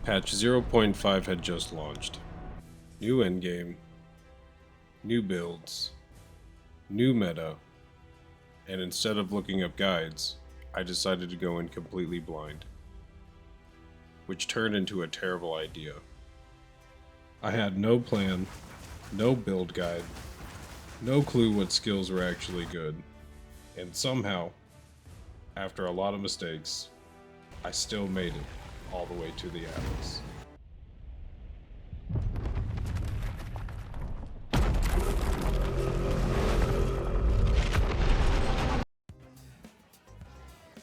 Patch 0.5 had just launched. New endgame, new builds, new meta, and instead of looking up guides, I decided to go in completely blind, which turned into a terrible idea. I had no plan, no build guide, no clue what skills were actually good, and somehow, after a lot of mistakes, I still made it all the way to the Atlas.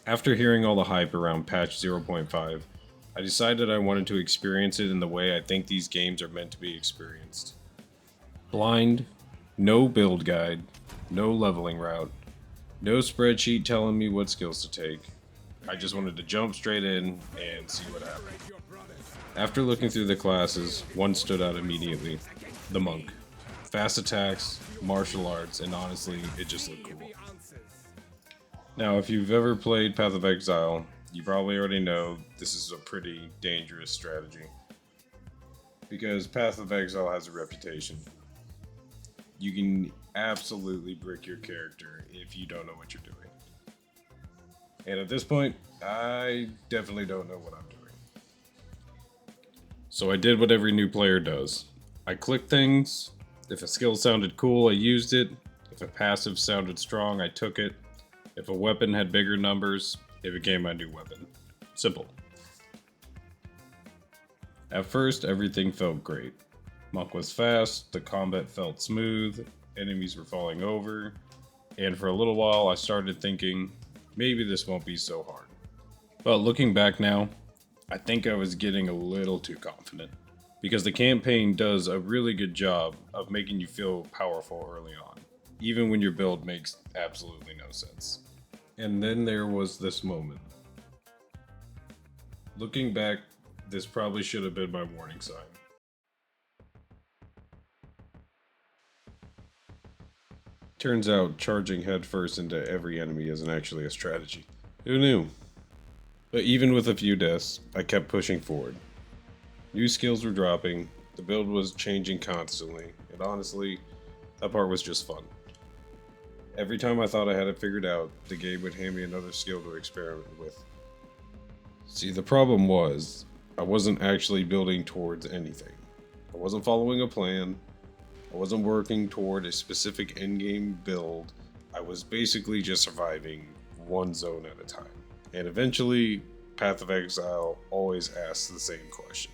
After hearing all the hype around patch 0.5, I decided I wanted to experience it in the way I think these games are meant to be experienced. Blind, no build guide, no leveling route, no spreadsheet telling me what skills to take. I just wanted to jump straight in and see what happened. After looking through the classes, one stood out immediately: the monk. Fast attacks, martial arts, and honestly, it just looked cool. Now, if you've ever played Path of Exile, you probably already know this is a pretty dangerous strategy, because Path of Exile has a reputation. You can absolutely brick your character if you don't know what you're doing. And at this point, I definitely don't know what I'm doing. So I did what every new player does. I clicked things. If a skill sounded cool, I used it. If a passive sounded strong, I took it. If a weapon had bigger numbers, it became my new weapon. Simple. At first, everything felt great. Monk was fast, the combat felt smooth, enemies were falling over, and for a little while I started thinking, maybe this won't be so hard. But looking back now, I think I was getting a little too confident, because the campaign does a really good job of making you feel powerful early on, even when your build makes absolutely no sense. And then there was this moment. Looking back, this probably should have been my warning sign. Turns out charging headfirst into every enemy isn't actually a strategy. Who knew? But even with a few deaths, I kept pushing forward. New skills were dropping, the build was changing constantly, and honestly, that part was just fun. Every time I thought I had it figured out, the game would hand me another skill to experiment with. See, the problem was, I wasn't actually building towards anything. I wasn't following a plan. I wasn't working toward a specific endgame build. I was basically just surviving one zone at a time. And eventually, Path of Exile always asks the same question: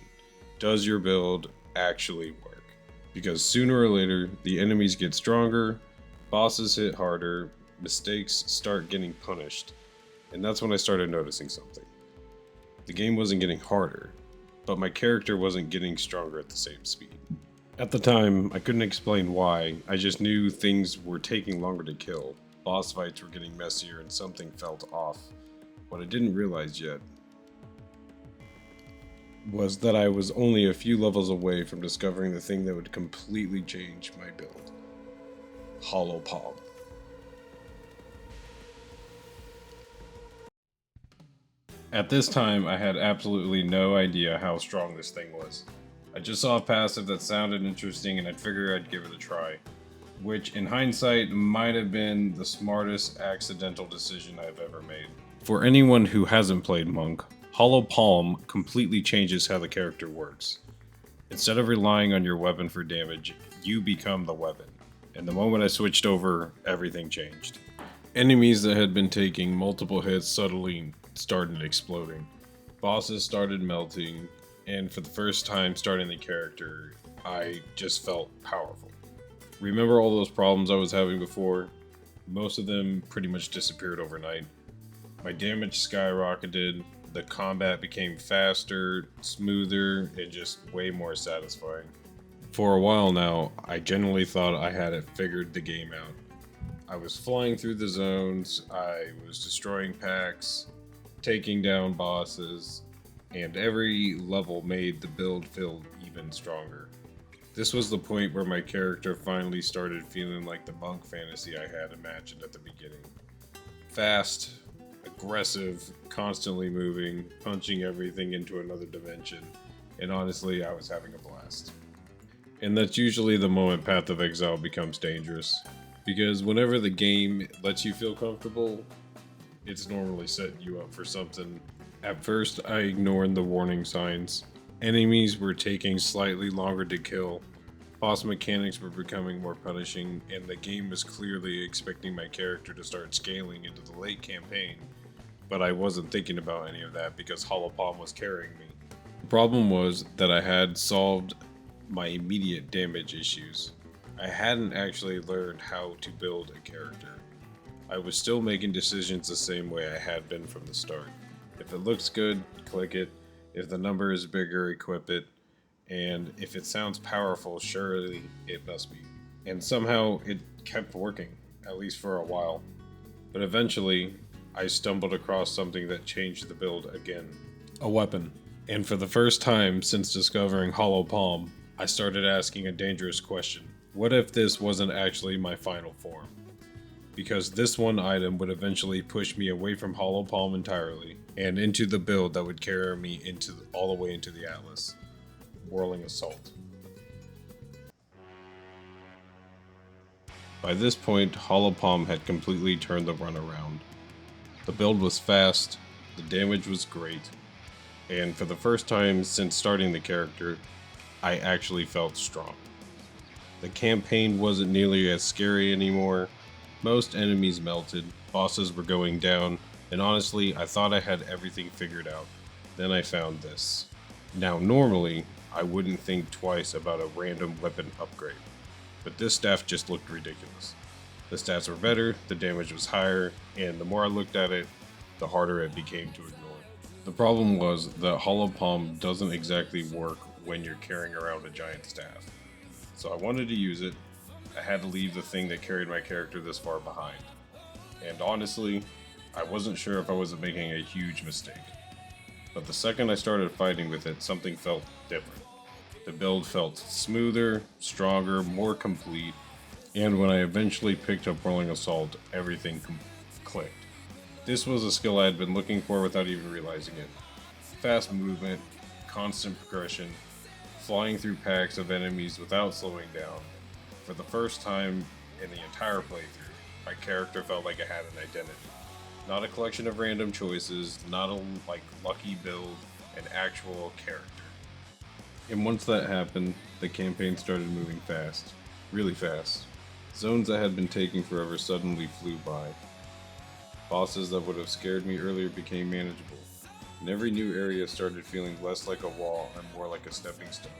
does your build actually work? Because sooner or later, the enemies get stronger, bosses hit harder, mistakes start getting punished, and that's when I started noticing something. The game wasn't getting harder, but my character wasn't getting stronger at the same speed. At the time, I couldn't explain why, I just knew things were taking longer to kill, boss fights were getting messier, and something felt off. What I didn't realize yet was that I was only a few levels away from discovering the thing that would completely change my build: Hollow Palm. At this time, I had absolutely no idea how strong this thing was. I just saw a passive that sounded interesting and I figured I'd give it a try, which in hindsight might have been the smartest accidental decision I've ever made. For anyone who hasn't played Monk, Hollow Palm completely changes how the character works. Instead of relying on your weapon for damage, you become the weapon. And the moment I switched over, everything changed. Enemies that had been taking multiple hits suddenly started exploding. Bosses started melting, and for the first time starting the character, I just felt powerful. Remember all those problems I was having before? Most of them pretty much disappeared overnight. My damage skyrocketed, the combat became faster, smoother, and just way more satisfying. For a while now, I genuinely thought I had it figured the game out. I was flying through the zones, I was destroying packs, taking down bosses, and every level made the build feel even stronger. This was the point where my character finally started feeling like the monk fantasy I had imagined at the beginning. Fast, aggressive, constantly moving, punching everything into another dimension, and honestly, I was having a blast. And that's usually the moment Path of Exile becomes dangerous, because whenever the game lets you feel comfortable, it's normally setting you up for something. At first, I ignored the warning signs. Enemies were taking slightly longer to kill, boss mechanics were becoming more punishing, and the game was clearly expecting my character to start scaling into the late campaign. But I wasn't thinking about any of that because Hollow Palm was carrying me. The problem was that I had solved my immediate damage issues. I hadn't actually learned how to build a character. I was still making decisions the same way I had been from the start. If it looks good, click it. If the number is bigger, equip it. And if it sounds powerful, surely it must be. And somehow it kept working, at least for a while. But eventually, I stumbled across something that changed the build again. A weapon. And for the first time since discovering Hollow Palm, I started asking a dangerous question. What if this wasn't actually my final form? Because this one item would eventually push me away from Hollow Palm entirely, and into the build that would carry me all the way into the Atlas. Whirling Assault. By this point, Hollow Palm had completely turned the run around. The build was fast, the damage was great, and for the first time since starting the character, I actually felt strong. The campaign wasn't nearly as scary anymore, most enemies melted, bosses were going down, and honestly, I thought I had everything figured out. Then I found this. Now normally, I wouldn't think twice about a random weapon upgrade, but this staff just looked ridiculous. The stats were better, the damage was higher, and the more I looked at it, the harder it became to ignore. The problem was that Hollow Palm doesn't exactly work when you're carrying around a giant staff. So I wanted to use it, I had to leave the thing that carried my character this far behind. And honestly, I wasn't sure if I wasn't making a huge mistake. But the second I started fighting with it, something felt different. The build felt smoother, stronger, more complete, and when I eventually picked up Whirling Assault, everything clicked. This was a skill I had been looking for without even realizing it. Fast movement, constant progression, flying through packs of enemies without slowing down. For the first time in the entire playthrough, my character felt like it had an identity. Not a collection of random choices, not a lucky build, an actual character. And once that happened, the campaign started moving fast. Really fast. Zones that had been taking forever suddenly flew by. Bosses that would have scared me earlier became manageable, and every new area started feeling less like a wall and more like a stepping stone.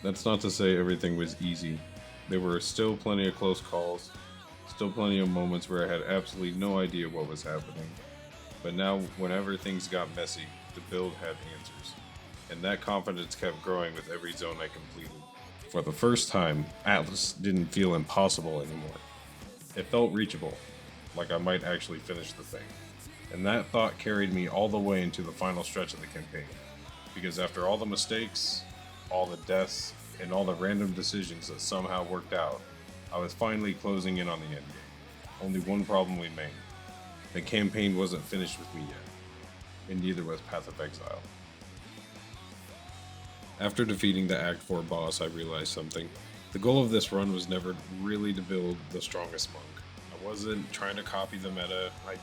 That's not to say everything was easy. There were still plenty of close calls, still plenty of moments where I had absolutely no idea what was happening. But now, whenever things got messy, the build had answers, and that confidence kept growing with every zone I completed. For the first time, Atlas didn't feel impossible anymore. It felt reachable, like I might actually finish the thing. And that thought carried me all the way into the final stretch of the campaign. Because after all the mistakes, all the deaths, and all the random decisions that somehow worked out, I was finally closing in on the end game. Only one problem remained. The campaign wasn't finished with me yet, and neither was Path of Exile. After defeating the Act 4 boss, I realized something. The goal of this run was never really to build the strongest monk. I wasn't trying to copy the meta, I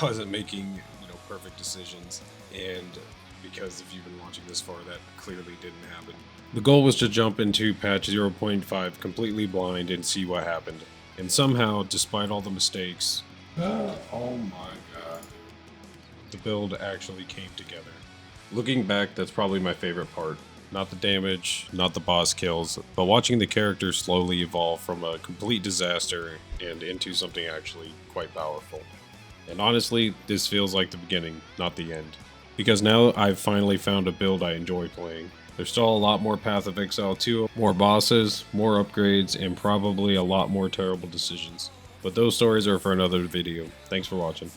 wasn't making, perfect decisions, and because if you've been watching this far, that clearly didn't happen. The goal was to jump into patch 0.5 completely blind and see what happened. And somehow, despite all the mistakes, oh my god, the build actually came together. Looking back, that's probably my favorite part. Not the damage, not the boss kills, but watching the character slowly evolve from a complete disaster and into something actually quite powerful. And honestly, this feels like the beginning, not the end. Because now I've finally found a build I enjoy playing. There's still a lot more Path of Exile 2, more bosses, more upgrades, and probably a lot more terrible decisions. But those stories are for another video. Thanks for watching.